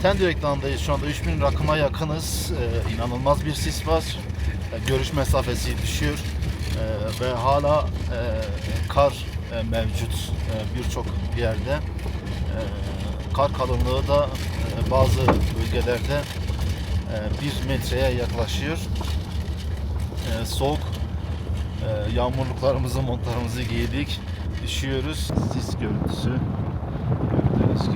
Tendürek Dağı'ndayız şu anda. 3000 rakıma yakınız. İnanılmaz bir sis var. Görüş mesafesi düşüyor. Ve hala kar mevcut birçok yerde. Kar kalınlığı da bazı bölgelerde 1 metreye yaklaşıyor. Soğuk. Yağmurluklarımızı, montlarımızı giydik. Üşüyoruz. Sis görüntüsü. Gördüğünüz gibi.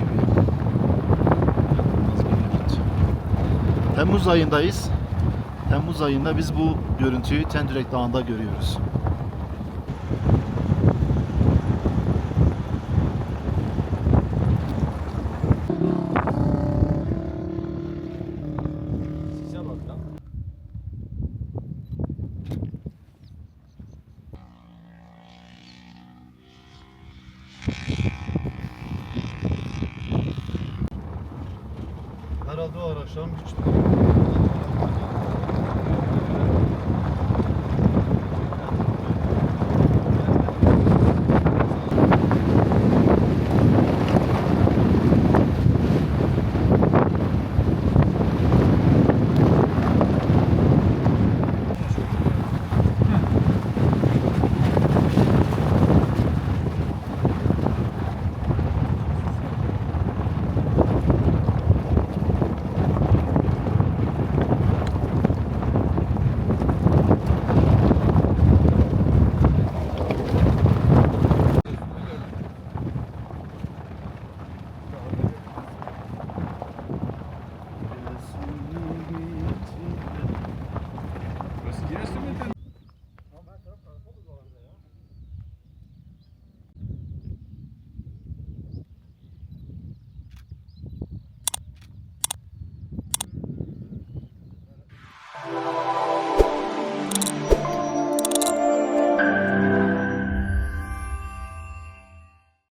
İnanılmaz bir görüntü. Temmuz ayındayız. Temmuz ayında biz bu görüntüyü Tendürek Dağı'nda görüyoruz. Size bak lan. Herhalde o araçların güçlü.